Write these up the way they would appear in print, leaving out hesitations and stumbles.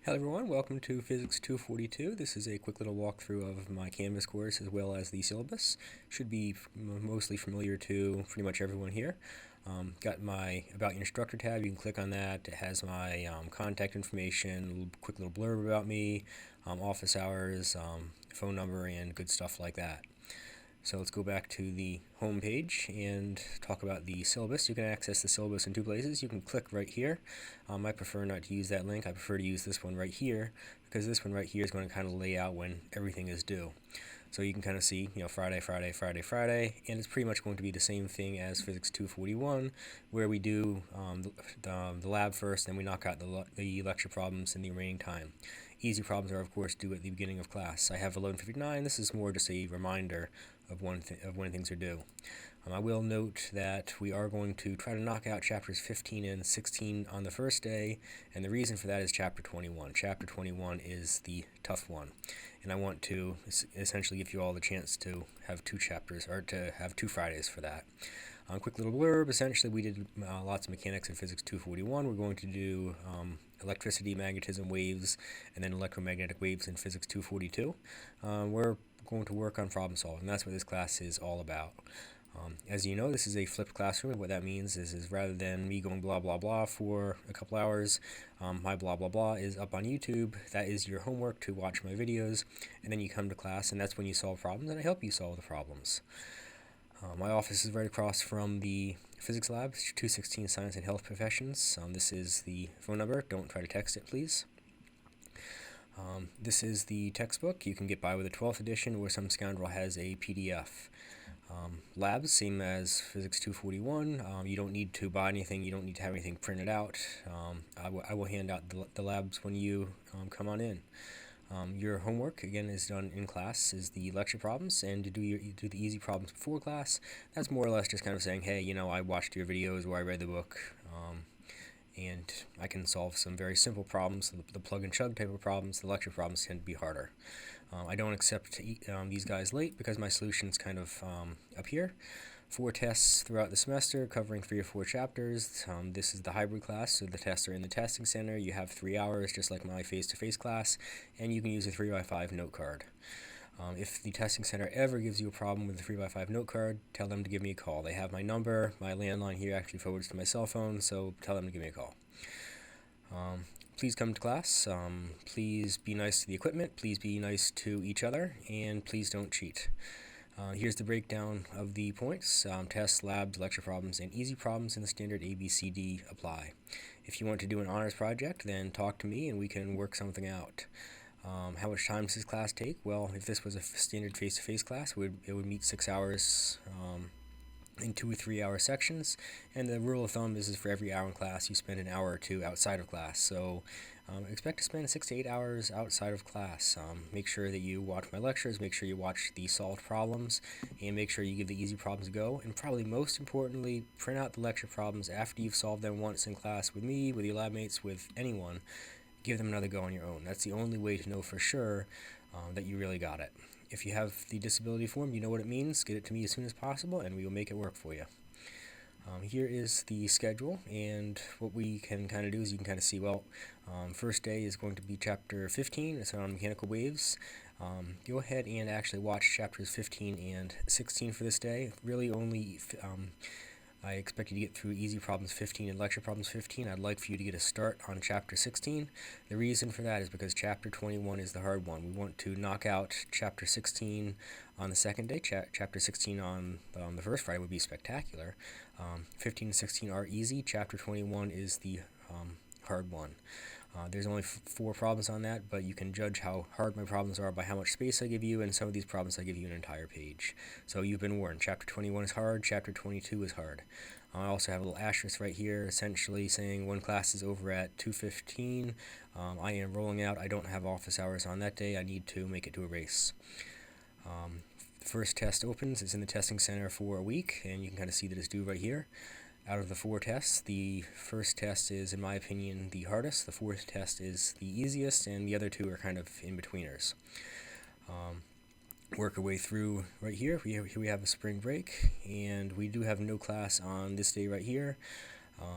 Hello everyone, welcome to Physics 242. This is a quick little walkthrough of my Canvas course as well as the syllabus. Should be mostly familiar to pretty much everyone here. Got my About Your Instructor tab, you can click on that. It has my contact information, quick little blurb about me, office hours, phone number, and good stuff like that. So let's go back to the home page and talk about the syllabus. You can access the syllabus in two places. You can click right here. I prefer not to use that link. I prefer to use this one right here because this one right here is going to kind of lay out when everything is due. So you can kind of see, Friday, Friday, Friday, Friday, and it's pretty much going to be the same thing as Physics 241, where we do the lab first, then we knock out the lecture problems in the remaining time. Easy problems are, of course, due at the beginning of class. I have 11:59. This is more just a reminder of when things are due. I will note that we are going to try to knock out chapters 15 and 16 on the first day, and the reason for that is chapter 21. Chapter 21 is the tough one, and I want to essentially give you all the chance to have two chapters, or to have 2 Fridays for that. Quick little blurb, essentially we did lots of mechanics in Physics 241. We're going to do electricity, magnetism, waves, and then electromagnetic waves in Physics 242. We're going to work on problem solving. That's what this class is all about. As you know, this is a flipped classroom, and what that means is rather than me going blah blah blah for a couple hours, my blah blah blah is up on YouTube. That is your homework to watch my videos, and then you come to class, and that's when you solve problems, and I help you solve the problems. My office is right across from the physics lab, 216 Science and Health Professions. This is the phone number. Don't try to text it, please. This is the textbook. You can get by with a 12th edition, or some scoundrel has a PDF. Labs, same as Physics 241. You don't need to buy anything. You don't need to have anything printed out. I will hand out the labs when you come on in. Your homework, again, is done in class, is the lecture problems, and to do the easy problems before class, that's more or less just kind of saying, hey, I watched your videos or I read the book, and I can solve some very simple problems. The plug and chug type of problems, the lecture problems tend to be harder. I don't accept these guys late because my solution's kind of up here. 4 tests throughout the semester covering 3 or 4 chapters. This is the hybrid class, so the tests are in the testing center. You have 3 hours just like my face-to-face class, and you can use a 3x5 note card. If the testing center ever gives you a problem with the 3x5 note card, tell them to give me a call. They have my number. My landline here actually forwards to my cell phone, so tell them to give me a call. Please come to class. Please be nice to the equipment. Please be nice to each other, and please don't cheat. Here's the breakdown of the points. Tests, labs, lecture problems, and easy problems in the standard ABCD apply. If you want to do an honors project, then talk to me and we can work something out. How much time does this class take? Well, if this was a standard face-to-face class, it would meet 6 hours in 2 or 3 hour sections, and the rule of thumb is for every hour in class you spend an hour or 2 outside of class. So expect to spend 6 to 8 hours outside of class. Make sure that you watch my lectures, make sure you watch the solved problems, and make sure you give the easy problems a go, and probably most importantly, print out the lecture problems after you've solved them once in class with me, with your lab mates, with anyone. Give them another go on your own. That's the only way to know for sure that you really got it. If you have the disability form, you know what it means. Get it to me as soon as possible, and we will make it work for you. Here is the schedule, and what we can kind of do is you can kind of see, first day is going to be chapter 15. It's on mechanical waves. Go ahead and actually watch chapters 15 and 16 for this day. Really only I expect you to get through easy problems 15 and lecture problems 15. I'd like for you to get a start on chapter 16. The reason for that is because chapter 21 is the hard one. We want to knock out chapter 16 on the second day. Chapter 16 on the first Friday would be spectacular. 15 and 16 are easy. Chapter 21 is the hard one. There's only 4 problems on that, but you can judge how hard my problems are by how much space I give you, and some of these problems I give you an entire page. So you've been warned. Chapter 21 is hard, Chapter 22 is hard. I also have a little asterisk right here, essentially saying when class is over at 2:15, I am rolling out. I don't have office hours on that day. I need to make it to a race. The first test opens. It's in the testing center for a week, and you can kind of see that it's due right here. Out of the 4 tests, the first test is, in my opinion, the hardest. The 4th test is the easiest, and the other 2 are kind of in-betweeners. Work our way through right here. Here we have a spring break, and we do have no class on this day right here.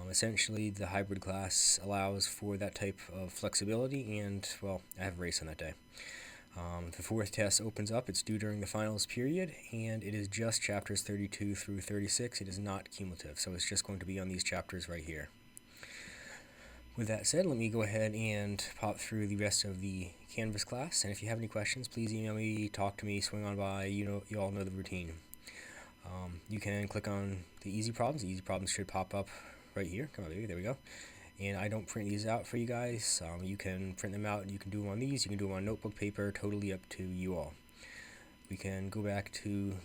Essentially, the hybrid class allows for that type of flexibility, and, well, I have a race on that day. The fourth test opens up. It's due during the finals period, and it is just chapters 32 through 36. It is not cumulative, so it's just going to be on these chapters right here. With that said, let me go ahead and pop through the rest of the Canvas class, and if you have any questions, please email me, talk to me, swing on by. You all know the routine. You can click on the easy problems. The easy problems should pop up right here. Come on, baby. There we go. And I don't print these out for you guys. You can print them out. You can do them on these. You can do them on notebook paper. Totally up to you all. We can go back to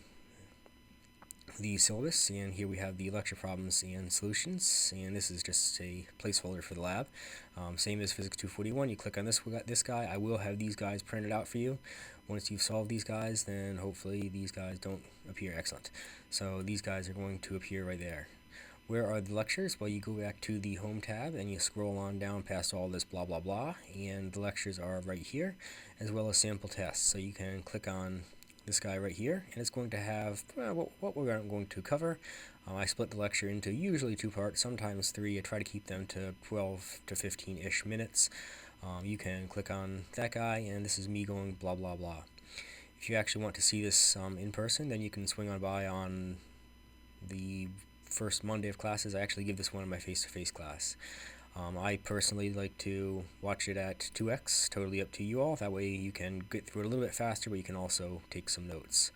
the syllabus, and here we have the lecture problems and solutions, and this is just a placeholder for the lab. Same as Physics 241, you click on this guy. I will have these guys printed out for you. Once you've solved these guys, then hopefully these guys don't appear. Excellent. So these guys are going to appear right there. Where are the lectures? Well, you go back to the Home tab and you scroll on down past all this blah blah blah, and the lectures are right here, as well as sample tests. So you can click on this guy right here, and it's going to have what we're going to cover. I split the lecture into usually 2 parts, sometimes 3. I try to keep them to 12 to 15-ish minutes. You can click on that guy, and this is me going blah blah blah. If you actually want to see this in person, then you can swing on by on the first Monday of classes. I actually give this one in my face-to-face class. I personally like to watch it at 2x, totally up to you all. That way you can get through it a little bit faster, but you can also take some notes.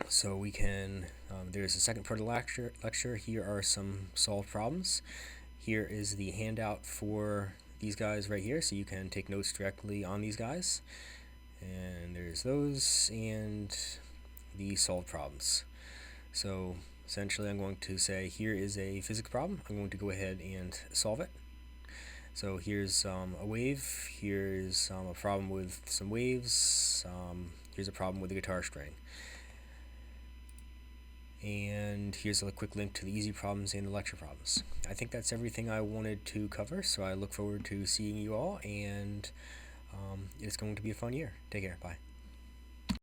So we can, there's a second part of the lecture. Here are some solved problems. Here is the handout for these guys right here, so you can take notes directly on these guys. And there's those, and the solved problems. So essentially, I'm going to say, here is a physics problem. I'm going to go ahead and solve it. So here's a wave. Here's a problem with some waves. Here's a problem with a guitar string. And here's a quick link to the easy problems and the lecture problems. I think that's everything I wanted to cover, so I look forward to seeing you all, and it's going to be a fun year. Take care. Bye.